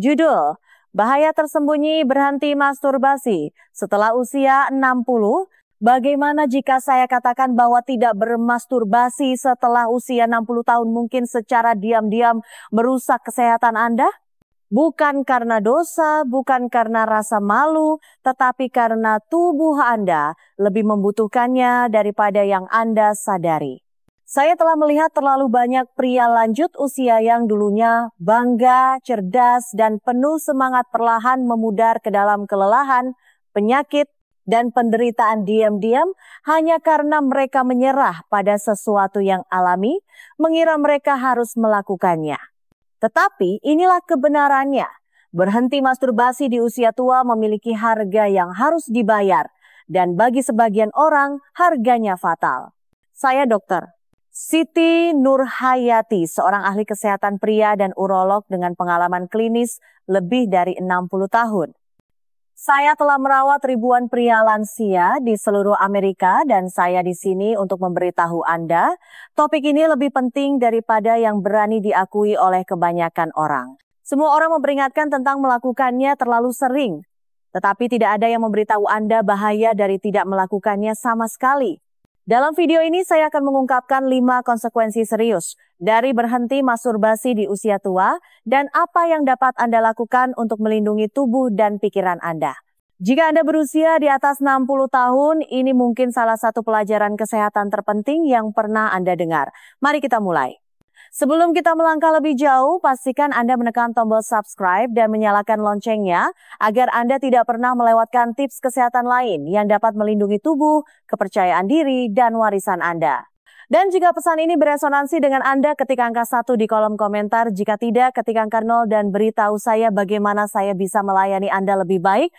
Judul, Bahaya Tersembunyi Berhenti Masturbasi Setelah Usia 60. Bagaimana jika saya katakan bahwa tidak bermasturbasi setelah usia 60 tahun mungkin secara diam-diam merusak kesehatan Anda? Bukan karena dosa, bukan karena rasa malu, tetapi karena tubuh Anda lebih membutuhkannya daripada yang Anda sadari. Saya telah melihat terlalu banyak pria lanjut usia yang dulunya bangga, cerdas, dan penuh semangat perlahan memudar ke dalam kelelahan, penyakit, dan penderitaan diam-diam hanya karena mereka menyerah pada sesuatu yang alami, mengira mereka harus melakukannya. Tetapi inilah kebenarannya. Berhenti masturbasi di usia tua memiliki harga yang harus dibayar, dan bagi sebagian orang harganya fatal. Saya Dr. Siti Nurhayati, seorang ahli kesehatan pria dan urolog dengan pengalaman klinis lebih dari 60 tahun. Saya telah merawat ribuan pria lansia di seluruh Amerika dan saya di sini untuk memberitahu Anda, topik ini lebih penting daripada yang berani diakui oleh kebanyakan orang. Semua orang memperingatkan tentang melakukannya terlalu sering, tetapi tidak ada yang memberitahu Anda bahaya dari tidak melakukannya sama sekali. Dalam video ini saya akan mengungkapkan 5 konsekuensi serius dari berhenti masturbasi di usia tua dan apa yang dapat Anda lakukan untuk melindungi tubuh dan pikiran Anda. Jika Anda berusia di atas 60 tahun, ini mungkin salah satu pelajaran kesehatan terpenting yang pernah Anda dengar. Mari kita mulai. Sebelum kita melangkah lebih jauh, pastikan Anda menekan tombol subscribe dan menyalakan loncengnya agar Anda tidak pernah melewatkan tips kesehatan lain yang dapat melindungi tubuh, kepercayaan diri, dan warisan Anda. Dan jika pesan ini beresonansi dengan Anda, ketik angka 1 di kolom komentar. Jika tidak, ketik angka 0 dan beritahu saya bagaimana saya bisa melayani Anda lebih baik.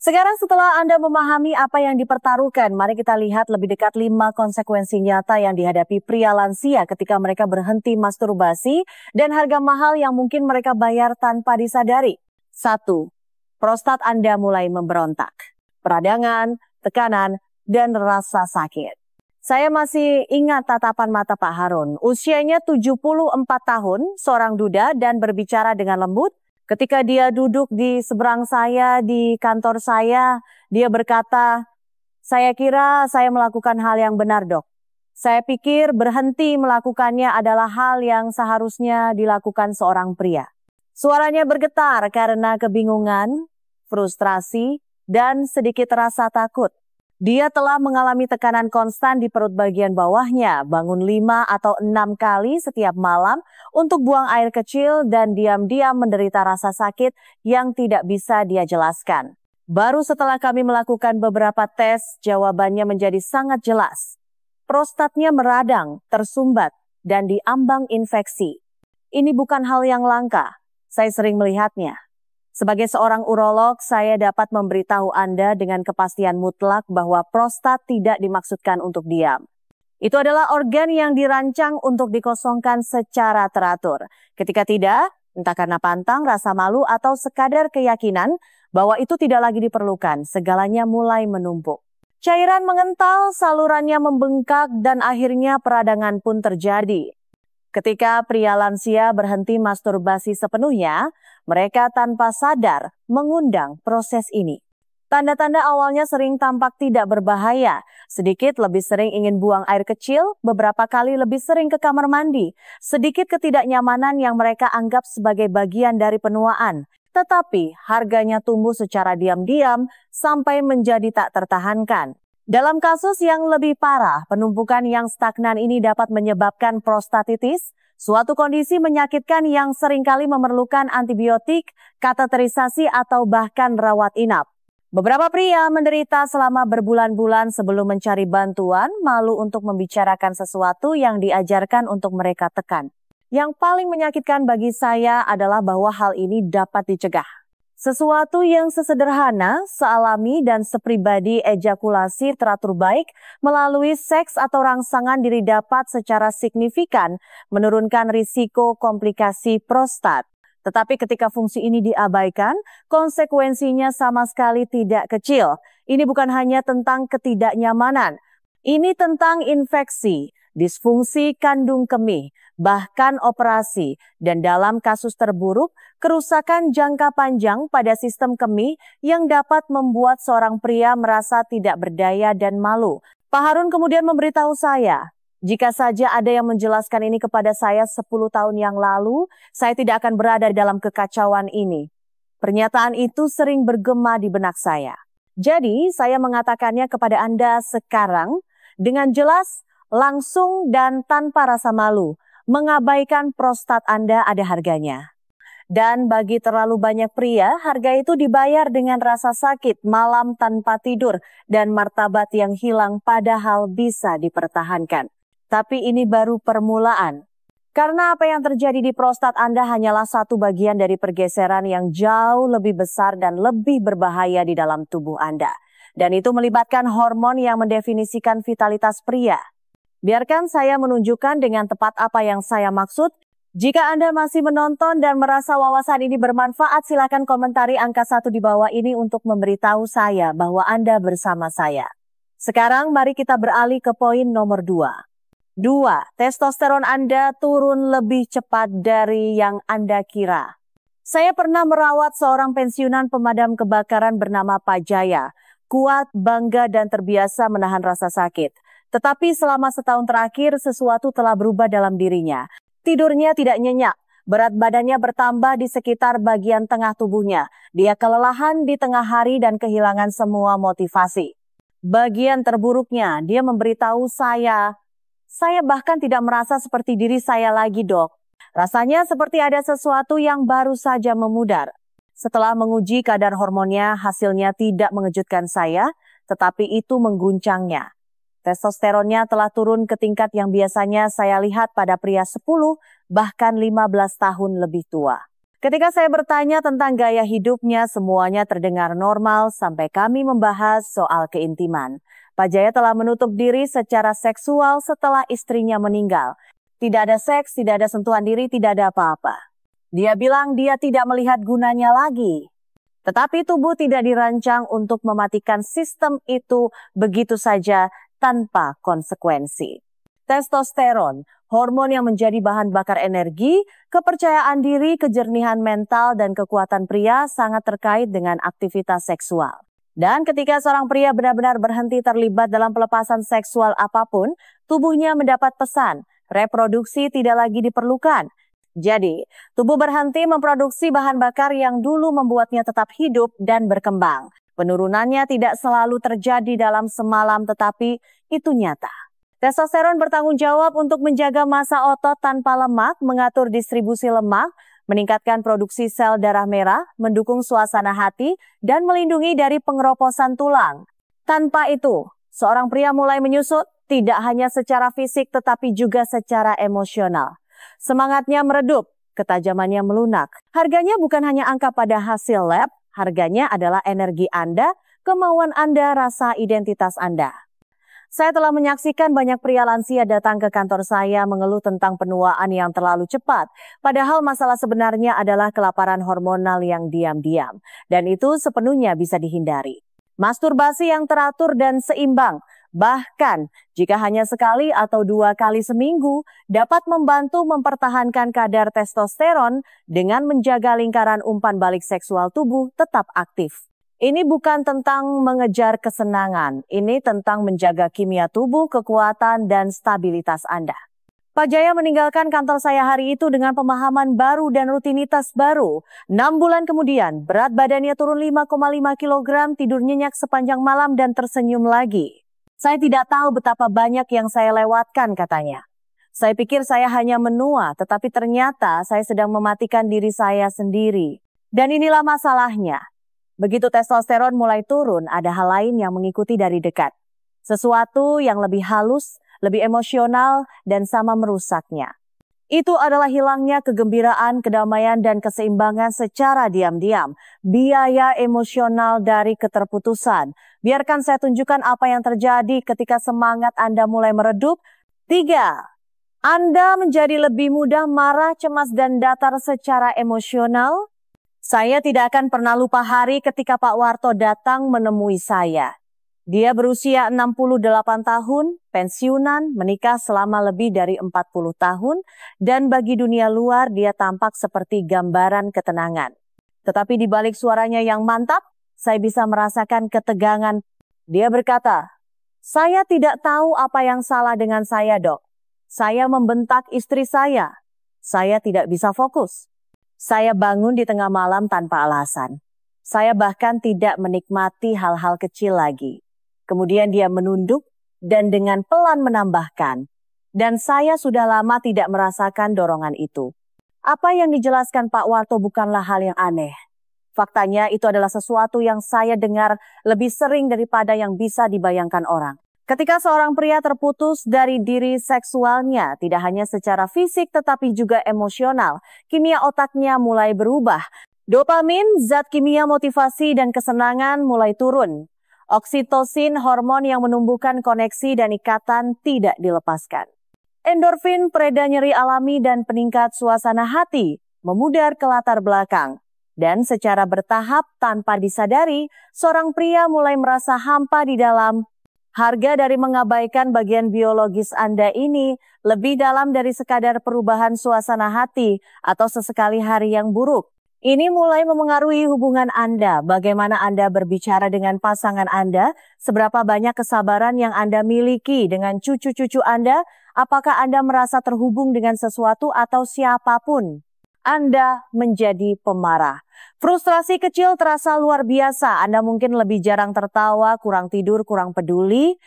Sekarang setelah Anda memahami apa yang dipertaruhkan, mari kita lihat lebih dekat 5 konsekuensi nyata yang dihadapi pria lansia ketika mereka berhenti masturbasi dan harga mahal yang mungkin mereka bayar tanpa disadari. 1. Prostat Anda mulai memberontak. Peradangan, tekanan, dan rasa sakit. Saya masih ingat tatapan mata Pak Harun. Usianya 74 tahun, seorang duda dan berbicara dengan lembut. Ketika dia duduk di seberang saya, di kantor saya, dia berkata, "Saya kira saya melakukan hal yang benar, Dok. Saya pikir berhenti melakukannya adalah hal yang seharusnya dilakukan seorang pria." Suaranya bergetar karena kebingungan, frustrasi, dan sedikit rasa takut. Dia telah mengalami tekanan konstan di perut bagian bawahnya, bangun 5 atau 6 kali setiap malam untuk buang air kecil dan diam-diam menderita rasa sakit yang tidak bisa dia jelaskan. Baru setelah kami melakukan beberapa tes, jawabannya menjadi sangat jelas. Prostatnya meradang, tersumbat, dan diambang infeksi. Ini bukan hal yang langka, saya sering melihatnya. Sebagai seorang urolog, saya dapat memberitahu Anda dengan kepastian mutlak bahwa prostat tidak dimaksudkan untuk diam. Itu adalah organ yang dirancang untuk dikosongkan secara teratur. Ketika tidak, entah karena pantang, rasa malu, atau sekadar keyakinan bahwa itu tidak lagi diperlukan, segalanya mulai menumpuk. Cairan mengental, salurannya membengkak, dan akhirnya peradangan pun terjadi. Ketika pria lansia berhenti masturbasi sepenuhnya, mereka tanpa sadar mengundang proses ini. Tanda-tanda awalnya sering tampak tidak berbahaya, sedikit lebih sering ingin buang air kecil, beberapa kali lebih sering ke kamar mandi, sedikit ketidaknyamanan yang mereka anggap sebagai bagian dari penuaan. Tetapi harganya tumbuh secara diam-diam sampai menjadi tak tertahankan. Dalam kasus yang lebih parah, penumpukan yang stagnan ini dapat menyebabkan prostatitis, suatu kondisi menyakitkan yang seringkali memerlukan antibiotik, kateterisasi, atau bahkan rawat inap. Beberapa pria menderita selama berbulan-bulan sebelum mencari bantuan, malu untuk membicarakan sesuatu yang diajarkan untuk mereka tekan. Yang paling menyakitkan bagi saya adalah bahwa hal ini dapat dicegah. Sesuatu yang sesederhana, sealami, dan sepribadi ejakulasi teratur baik melalui seks atau rangsangan diri dapat secara signifikan menurunkan risiko komplikasi prostat. Tetapi ketika fungsi ini diabaikan, konsekuensinya sama sekali tidak kecil. Ini bukan hanya tentang ketidaknyamanan, ini tentang infeksi, disfungsi kandung kemih, bahkan operasi, dan dalam kasus terburuk, kerusakan jangka panjang pada sistem kemih yang dapat membuat seorang pria merasa tidak berdaya dan malu. Pak Harun kemudian memberitahu saya, jika saja ada yang menjelaskan ini kepada saya 10 tahun yang lalu, saya tidak akan berada dalam kekacauan ini. Pernyataan itu sering bergema di benak saya. Jadi, saya mengatakannya kepada Anda sekarang dengan jelas, langsung dan tanpa rasa malu. Mengabaikan prostat Anda ada harganya. Dan bagi terlalu banyak pria, harga itu dibayar dengan rasa sakit, malam tanpa tidur, dan martabat yang hilang padahal bisa dipertahankan. Tapi ini baru permulaan. Karena apa yang terjadi di prostat Anda hanyalah satu bagian dari pergeseran yang jauh lebih besar dan lebih berbahaya di dalam tubuh Anda. Dan itu melibatkan hormon yang mendefinisikan vitalitas pria. Biarkan saya menunjukkan dengan tepat apa yang saya maksud. Jika Anda masih menonton dan merasa wawasan ini bermanfaat, silakan komentari angka 1 di bawah ini untuk memberitahu saya bahwa Anda bersama saya. Sekarang mari kita beralih ke poin nomor 2. 2. Testosteron Anda turun lebih cepat dari yang Anda kira. Saya pernah merawat seorang pensiunan pemadam kebakaran bernama Pak Jaya. Kuat, bangga, dan terbiasa menahan rasa sakit. Tetapi selama setahun terakhir, sesuatu telah berubah dalam dirinya. Tidurnya tidak nyenyak, berat badannya bertambah di sekitar bagian tengah tubuhnya. Dia kelelahan di tengah hari dan kehilangan semua motivasi. Bagian terburuknya, dia memberitahu saya bahkan tidak merasa seperti diri saya lagi, Dok. Rasanya seperti ada sesuatu yang baru saja memudar. Setelah menguji kadar hormonnya, hasilnya tidak mengejutkan saya, tetapi itu mengguncangnya. Testosteronnya telah turun ke tingkat yang biasanya saya lihat pada pria 10, bahkan 15 tahun lebih tua. Ketika saya bertanya tentang gaya hidupnya, semuanya terdengar normal sampai kami membahas soal keintiman. Pak Jaya telah menutup diri secara seksual setelah istrinya meninggal. Tidak ada seks, tidak ada sentuhan diri, tidak ada apa-apa. Dia bilang dia tidak melihat gunanya lagi. Tetapi tubuh tidak dirancang untuk mematikan sistem itu begitu saja, tanpa konsekuensi. Testosteron, hormon yang menjadi bahan bakar energi, kepercayaan diri, kejernihan mental, dan kekuatan pria sangat terkait dengan aktivitas seksual. Dan ketika seorang pria benar-benar berhenti terlibat dalam pelepasan seksual apapun, tubuhnya mendapat pesan, reproduksi tidak lagi diperlukan. Jadi, tubuh berhenti memproduksi bahan bakar yang dulu membuatnya tetap hidup dan berkembang. Penurunannya tidak selalu terjadi dalam semalam, tetapi itu nyata. Testosteron bertanggung jawab untuk menjaga massa otot tanpa lemak, mengatur distribusi lemak, meningkatkan produksi sel darah merah, mendukung suasana hati, dan melindungi dari pengeroposan tulang. Tanpa itu, seorang pria mulai menyusut, tidak hanya secara fisik tetapi juga secara emosional. Semangatnya meredup, ketajamannya melunak. Harganya bukan hanya angka pada hasil lab, harganya adalah energi Anda, kemauan Anda, rasa identitas Anda. Saya telah menyaksikan banyak pria lansia datang ke kantor saya mengeluh tentang penuaan yang terlalu cepat. Padahal masalah sebenarnya adalah kelaparan hormonal yang diam-diam. Dan itu sepenuhnya bisa dihindari. Masturbasi yang teratur dan seimbang, bahkan jika hanya sekali atau 2 kali seminggu, dapat membantu mempertahankan kadar testosteron dengan menjaga lingkaran umpan balik seksual tubuh tetap aktif. Ini bukan tentang mengejar kesenangan, ini tentang menjaga kimia tubuh, kekuatan, dan stabilitas Anda. Pak Jaya meninggalkan kantor saya hari itu dengan pemahaman baru dan rutinitas baru. 6 bulan kemudian, berat badannya turun 5,5 kg, tidur nyenyak sepanjang malam, dan tersenyum lagi. Saya tidak tahu betapa banyak yang saya lewatkan, katanya. Saya pikir saya hanya menua, tetapi ternyata saya sedang mematikan diri saya sendiri. Dan inilah masalahnya. Begitu testosteron mulai turun, ada hal lain yang mengikuti dari dekat. Sesuatu yang lebih halus, lebih emosional, dan sama merusaknya. Itu adalah hilangnya kegembiraan, kedamaian, dan keseimbangan secara diam-diam. Biaya emosional dari keterputusan. Biarkan saya tunjukkan apa yang terjadi ketika semangat Anda mulai meredup. 3. Anda menjadi lebih mudah marah, cemas, dan datar secara emosional. Saya tidak akan pernah lupa hari ketika Pak Warto datang menemui saya. Dia berusia 68 tahun, pensiunan, menikah selama lebih dari 40 tahun, dan bagi dunia luar dia tampak seperti gambaran ketenangan. Tetapi di balik suaranya yang mantap, saya bisa merasakan ketegangan. Dia berkata, "Saya tidak tahu apa yang salah dengan saya, Dok. Saya membentak istri saya. Saya tidak bisa fokus. Saya bangun di tengah malam tanpa alasan. Saya bahkan tidak menikmati hal-hal kecil lagi." Kemudian dia menunduk dan dengan pelan menambahkan, "Dan saya sudah lama tidak merasakan dorongan itu." Apa yang dijelaskan Pak Warto bukanlah hal yang aneh. Faktanya itu adalah sesuatu yang saya dengar lebih sering daripada yang bisa dibayangkan orang. Ketika seorang pria terputus dari diri seksualnya, tidak hanya secara fisik tetapi juga emosional, kimia otaknya mulai berubah. Dopamin, zat kimia motivasi dan kesenangan mulai turun. Oksitosin, hormon yang menumbuhkan koneksi dan ikatan tidak dilepaskan. Endorfin, pereda nyeri alami dan peningkat suasana hati memudar ke latar belakang. Dan secara bertahap tanpa disadari, seorang pria mulai merasa hampa di dalam. Harga dari mengabaikan bagian biologis Anda ini lebih dalam dari sekadar perubahan suasana hati atau sesekali hari yang buruk. Ini mulai memengaruhi hubungan Anda, bagaimana Anda berbicara dengan pasangan Anda, seberapa banyak kesabaran yang Anda miliki dengan cucu-cucu Anda, apakah Anda merasa terhubung dengan sesuatu atau siapapun. Anda menjadi pemarah. Frustrasi kecil terasa luar biasa. Anda mungkin lebih jarang tertawa, kurang tidur, kurang peduli.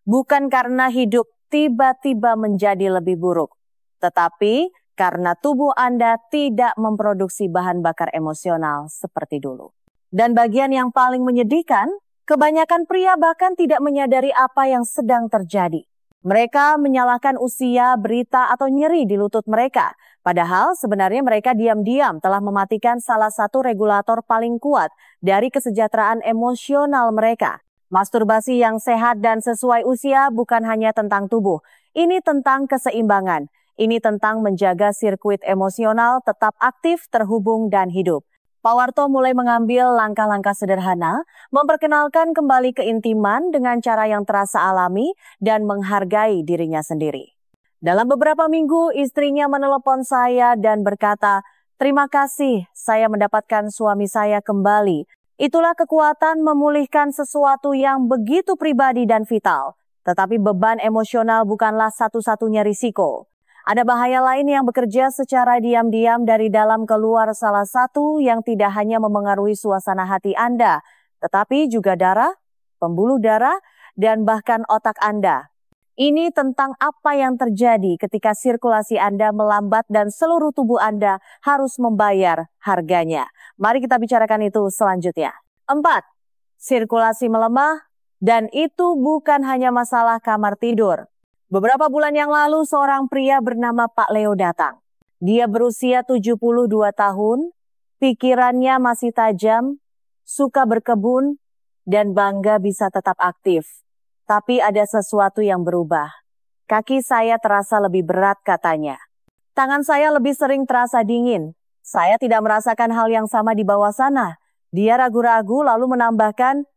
Bukan karena hidup tiba-tiba menjadi lebih buruk. Tetapi karena tubuh Anda tidak memproduksi bahan bakar emosional seperti dulu. Dan bagian yang paling menyedihkan, kebanyakan pria bahkan tidak menyadari apa yang sedang terjadi. Mereka menyalahkan usia, berita, atau nyeri di lutut mereka. Padahal sebenarnya mereka diam-diam telah mematikan salah satu regulator paling kuat dari kesejahteraan emosional mereka. Masturbasi yang sehat dan sesuai usia bukan hanya tentang tubuh. Ini tentang keseimbangan. Ini tentang menjaga sirkuit emosional tetap aktif, terhubung, dan hidup. Pak Warto mulai mengambil langkah-langkah sederhana, memperkenalkan kembali keintiman dengan cara yang terasa alami dan menghargai dirinya sendiri. Dalam beberapa minggu, istrinya menelepon saya dan berkata, "Terima kasih, saya mendapatkan suami saya kembali. Itulah kekuatan memulihkan sesuatu yang begitu pribadi dan vital. Tetapi beban emosional bukanlah satu-satunya risiko. Ada bahaya lain yang bekerja secara diam-diam dari dalam keluar, salah satu yang tidak hanya memengaruhi suasana hati Anda, tetapi juga darah, pembuluh darah, dan bahkan otak Anda. Ini tentang apa yang terjadi ketika sirkulasi Anda melambat dan seluruh tubuh Anda harus membayar harganya. Mari kita bicarakan itu selanjutnya. 4. Sirkulasi melemah, dan itu bukan hanya masalah kamar tidur. Beberapa bulan yang lalu seorang pria bernama Pak Leo datang. Dia berusia 72 tahun, pikirannya masih tajam, suka berkebun, dan bangga bisa tetap aktif. Tapi ada sesuatu yang berubah. Kaki saya terasa lebih berat katanya. Tangan saya lebih sering terasa dingin. Saya tidak merasakan hal yang sama di bawah sana. Dia ragu-ragu lalu menambahkan,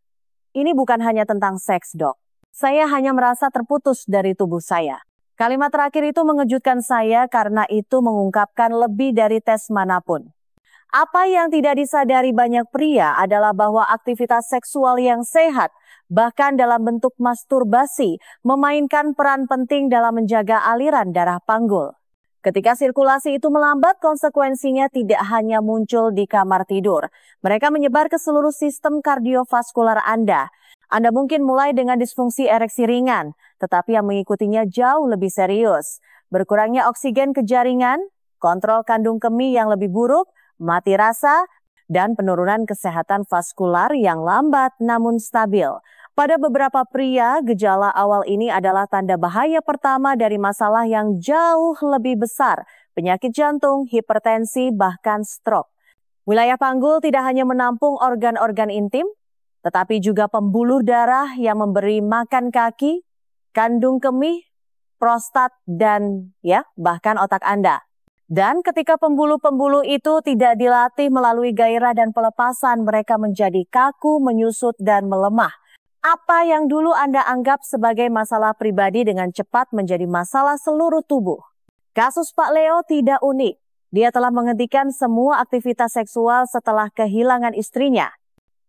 "Ini bukan hanya tentang seks, Dok. Saya hanya merasa terputus dari tubuh saya." Kalimat terakhir itu mengejutkan saya karena itu mengungkapkan lebih dari tes manapun. Apa yang tidak disadari banyak pria adalah bahwa aktivitas seksual yang sehat, bahkan dalam bentuk masturbasi, memainkan peran penting dalam menjaga aliran darah panggul. Ketika sirkulasi itu melambat, konsekuensinya tidak hanya muncul di kamar tidur. Mereka menyebar ke seluruh sistem kardiovaskular Anda. Anda mungkin mulai dengan disfungsi ereksi ringan, tetapi yang mengikutinya jauh lebih serius. Berkurangnya oksigen ke jaringan, kontrol kandung kemih yang lebih buruk, mati rasa, dan penurunan kesehatan vaskular yang lambat namun stabil. Pada beberapa pria, gejala awal ini adalah tanda bahaya pertama dari masalah yang jauh lebih besar, penyakit jantung, hipertensi, bahkan stroke. Wilayah panggul tidak hanya menampung organ-organ intim, tetapi juga pembuluh darah yang memberi makan kaki, kandung kemih, prostat, dan bahkan otak Anda. Dan ketika pembuluh-pembuluh itu tidak dilatih melalui gairah dan pelepasan, mereka menjadi kaku, menyusut, dan melemah. Apa yang dulu Anda anggap sebagai masalah pribadi dengan cepat menjadi masalah seluruh tubuh. Kasus Pak Leo tidak unik. Dia telah menghentikan semua aktivitas seksual setelah kehilangan istrinya.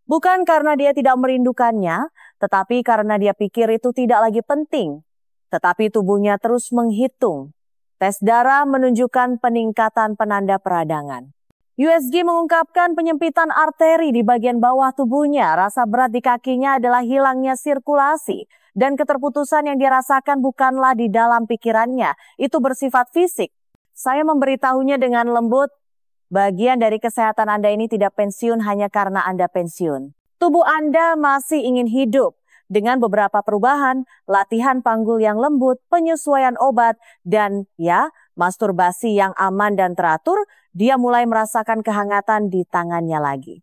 Bukan karena dia tidak merindukannya, tetapi karena dia pikir itu tidak lagi penting. Tetapi tubuhnya terus menghitung. Tes darah menunjukkan peningkatan penanda peradangan. USG mengungkapkan penyempitan arteri di bagian bawah tubuhnya. Rasa berat di kakinya adalah hilangnya sirkulasi. Dan keterputusan yang dia rasakan bukanlah di dalam pikirannya. Itu bersifat fisik. Saya memberitahunya dengan lembut, bagian dari kesehatan Anda ini tidak pensiun hanya karena Anda pensiun. Tubuh Anda masih ingin hidup. Dengan beberapa perubahan, latihan panggul yang lembut, penyesuaian obat, dan masturbasi yang aman dan teratur, dia mulai merasakan kehangatan di tangannya lagi.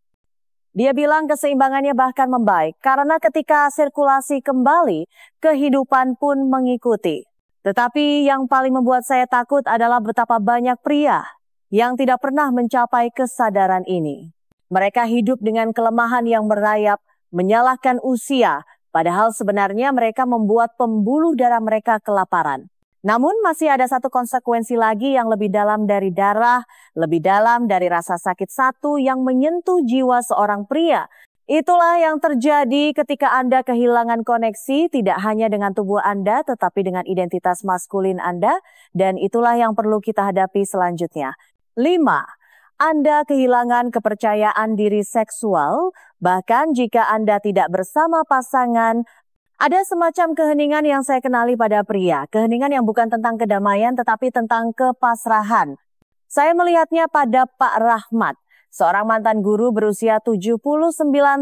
Dia bilang keseimbangannya bahkan membaik karena ketika sirkulasi kembali, kehidupan pun mengikuti. Tetapi yang paling membuat saya takut adalah betapa banyak pria yang tidak pernah mencapai kesadaran ini. Mereka hidup dengan kelemahan yang merayap, menyalahkan usia, padahal sebenarnya mereka membuat pembuluh darah mereka kelaparan. Namun masih ada satu konsekuensi lagi yang lebih dalam dari darah, lebih dalam dari rasa sakit satu yang menyentuh jiwa seorang pria. Itulah yang terjadi ketika Anda kehilangan koneksi tidak hanya dengan tubuh Anda tetapi dengan identitas maskulin Anda, dan itulah yang perlu kita hadapi selanjutnya. 5. Anda kehilangan kepercayaan diri seksual, bahkan jika Anda tidak bersama pasangan. Ada semacam keheningan yang saya kenali pada pria, keheningan yang bukan tentang kedamaian tetapi tentang kepasrahan. Saya melihatnya pada Pak Rahmat, seorang mantan guru berusia 79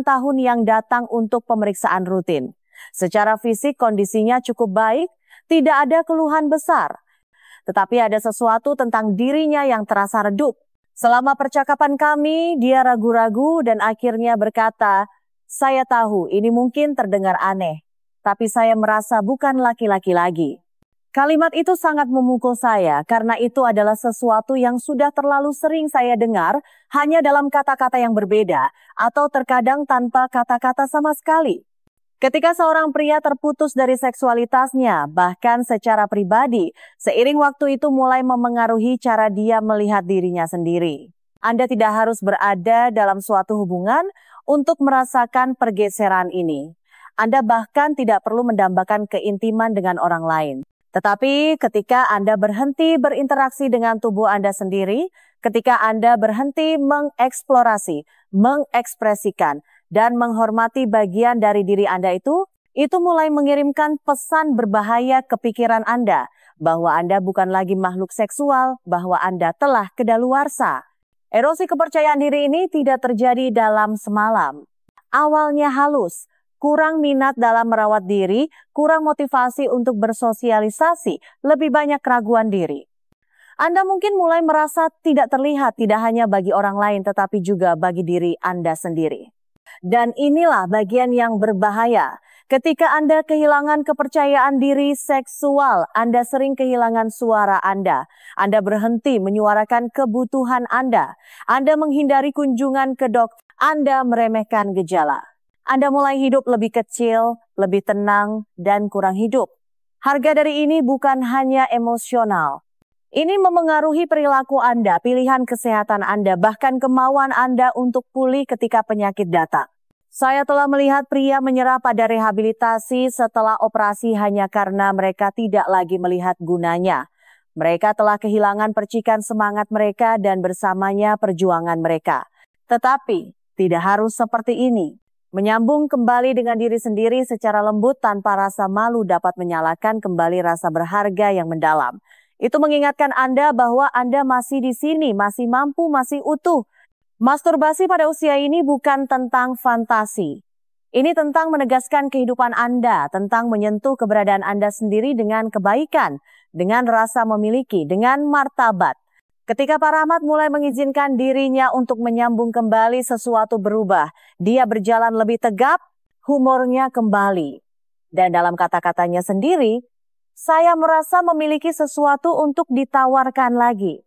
tahun yang datang untuk pemeriksaan rutin. Secara fisik kondisinya cukup baik, tidak ada keluhan besar. Tetapi ada sesuatu tentang dirinya yang terasa redup. Selama percakapan kami, dia ragu-ragu dan akhirnya berkata, "Saya tahu ini mungkin terdengar aneh, tapi saya merasa bukan laki-laki lagi." Kalimat itu sangat memukul saya karena itu adalah sesuatu yang sudah terlalu sering saya dengar hanya dalam kata-kata yang berbeda atau terkadang tanpa kata-kata sama sekali. Ketika seorang pria terputus dari seksualitasnya, bahkan secara pribadi, seiring waktu itu mulai memengaruhi cara dia melihat dirinya sendiri. Anda tidak harus berada dalam suatu hubungan untuk merasakan pergeseran ini. Anda bahkan tidak perlu mendambakan keintiman dengan orang lain. Tetapi ketika Anda berhenti berinteraksi dengan tubuh Anda sendiri, ketika Anda berhenti mengeksplorasi, mengekspresikan, dan menghormati bagian dari diri Anda itu mulai mengirimkan pesan berbahaya ke pikiran Anda bahwa Anda bukan lagi makhluk seksual, bahwa Anda telah kedaluarsa. Erosi kepercayaan diri ini tidak terjadi dalam semalam. Awalnya halus, kurang minat dalam merawat diri, kurang motivasi untuk bersosialisasi, lebih banyak keraguan diri. Anda mungkin mulai merasa tidak terlihat tidak hanya bagi orang lain tetapi juga bagi diri Anda sendiri. Dan inilah bagian yang berbahaya. Ketika Anda kehilangan kepercayaan diri seksual, Anda sering kehilangan suara Anda. Anda berhenti menyuarakan kebutuhan Anda. Anda menghindari kunjungan ke dokter. Anda meremehkan gejala. Anda mulai hidup lebih kecil, lebih tenang, dan kurang hidup. Harga dari ini bukan hanya emosional. Ini memengaruhi perilaku Anda, pilihan kesehatan Anda, bahkan kemauan Anda untuk pulih ketika penyakit datang. Saya telah melihat pria menyerah pada rehabilitasi setelah operasi hanya karena mereka tidak lagi melihat gunanya. Mereka telah kehilangan percikan semangat mereka dan bersamanya perjuangan mereka. Tetapi tidak harus seperti ini. Menyambung kembali dengan diri sendiri secara lembut tanpa rasa malu dapat menyalakan kembali rasa berharga yang mendalam. Itu mengingatkan Anda bahwa Anda masih di sini, masih mampu, masih utuh. Masturbasi pada usia ini bukan tentang fantasi. Ini tentang menegaskan kehidupan Anda, tentang menyentuh keberadaan Anda sendiri dengan kebaikan, dengan rasa memiliki, dengan martabat. Ketika Pak Rahmat mulai mengizinkan dirinya untuk menyambung kembali, sesuatu berubah. Dia berjalan lebih tegap, humornya kembali. Dan dalam kata-katanya sendiri, saya merasa memiliki sesuatu untuk ditawarkan lagi.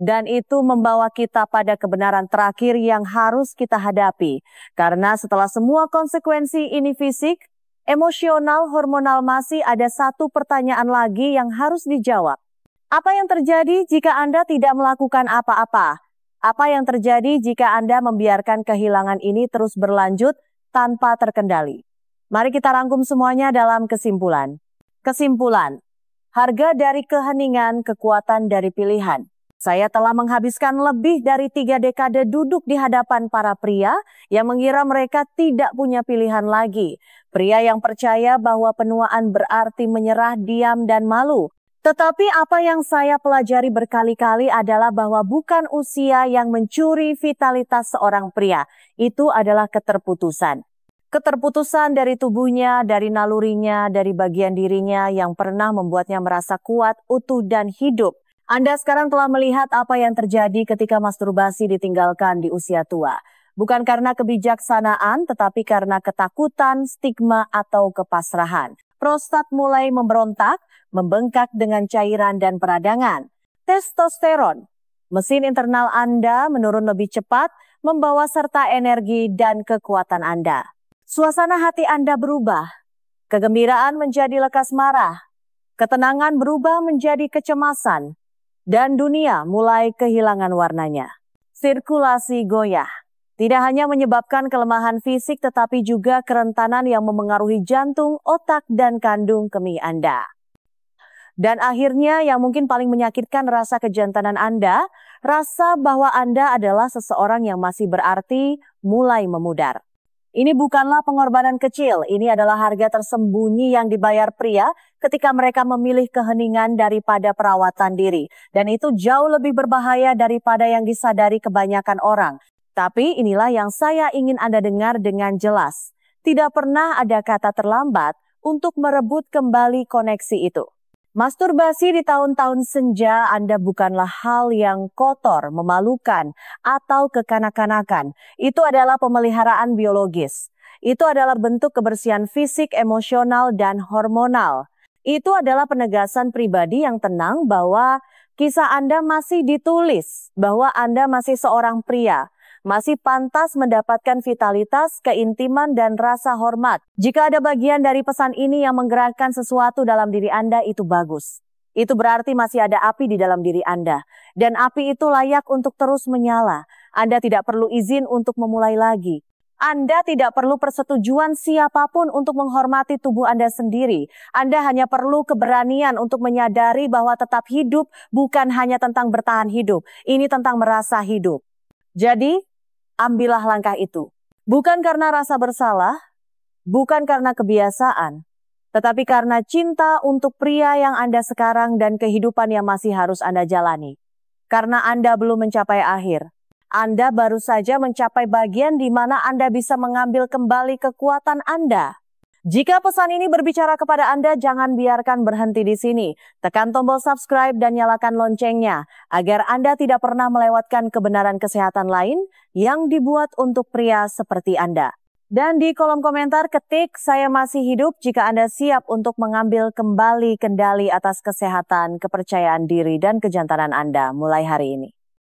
Dan itu membawa kita pada kebenaran terakhir yang harus kita hadapi. Karena setelah semua konsekuensi ini fisik, emosional, hormonal masih ada satu pertanyaan lagi yang harus dijawab. Apa yang terjadi jika Anda tidak melakukan apa-apa? Apa yang terjadi jika Anda membiarkan kehilangan ini terus berlanjut tanpa terkendali? Mari kita rangkum semuanya dalam kesimpulan. Kesimpulan, harga dari keheningan, kekuatan dari pilihan. Saya telah menghabiskan lebih dari 3 dekade duduk di hadapan para pria yang mengira mereka tidak punya pilihan lagi. Pria yang percaya bahwa penuaan berarti menyerah, diam, dan malu. Tetapi apa yang saya pelajari berkali-kali adalah bahwa bukan usia yang mencuri vitalitas seorang pria. Itu adalah keterputusan. Keterputusan dari tubuhnya, dari nalurinya, dari bagian dirinya yang pernah membuatnya merasa kuat, utuh, dan hidup. Anda sekarang telah melihat apa yang terjadi ketika masturbasi ditinggalkan di usia tua. Bukan karena kebijaksanaan, tetapi karena ketakutan, stigma, atau kepasrahan. Prostat mulai memberontak, membengkak dengan cairan dan peradangan. Testosteron, mesin internal Anda menurun lebih cepat, membawa serta energi dan kekuatan Anda. Suasana hati Anda berubah. Kegembiraan menjadi lekas marah. Ketenangan berubah menjadi kecemasan. Dan dunia mulai kehilangan warnanya. Sirkulasi goyah. Tidak hanya menyebabkan kelemahan fisik tetapi juga kerentanan yang memengaruhi jantung, otak, dan kandung kemih Anda. Dan akhirnya yang mungkin paling menyakitkan rasa kejantanan Anda, rasa bahwa Anda adalah seseorang yang masih berarti mulai memudar. Ini bukanlah pengorbanan kecil, ini adalah harga tersembunyi yang dibayar pria ketika mereka memilih keheningan daripada perawatan diri. Dan itu jauh lebih berbahaya daripada yang disadari kebanyakan orang. Tapi inilah yang saya ingin Anda dengar dengan jelas. Tidak pernah ada kata terlambat untuk merebut kembali koneksi itu. Masturbasi di tahun-tahun senja Anda bukanlah hal yang kotor, memalukan, atau kekanak-kanakan. Itu adalah pemeliharaan biologis. Itu adalah bentuk kebersihan fisik, emosional, dan hormonal. Itu adalah penegasan pribadi yang tenang bahwa kisah Anda masih ditulis, bahwa Anda masih seorang pria. Masih pantas mendapatkan vitalitas, keintiman, dan rasa hormat. Jika ada bagian dari pesan ini yang menggerakkan sesuatu dalam diri Anda, itu bagus. Itu berarti masih ada api di dalam diri Anda. Dan api itu layak untuk terus menyala. Anda tidak perlu izin untuk memulai lagi. Anda tidak perlu persetujuan siapapun untuk menghormati tubuh Anda sendiri. Anda hanya perlu keberanian untuk menyadari bahwa tetap hidup bukan hanya tentang bertahan hidup. Ini tentang merasa hidup. Jadi, ambillah langkah itu. Bukan karena rasa bersalah, bukan karena kebiasaan, tetapi karena cinta untuk pria yang Anda sekarang dan kehidupan yang masih harus Anda jalani. Karena Anda belum mencapai akhir. Anda baru saja mencapai bagian di mana Anda bisa mengambil kembali kekuatan Anda. Jika pesan ini berbicara kepada Anda, jangan biarkan berhenti di sini. Tekan tombol subscribe dan nyalakan loncengnya, agar Anda tidak pernah melewatkan kebenaran kesehatan lain yang dibuat untuk pria seperti Anda. Dan di kolom komentar ketik, saya masih hidup jika Anda siap untuk mengambil kembali kendali atas kesehatan, kepercayaan diri, dan kejantanan Anda mulai hari ini.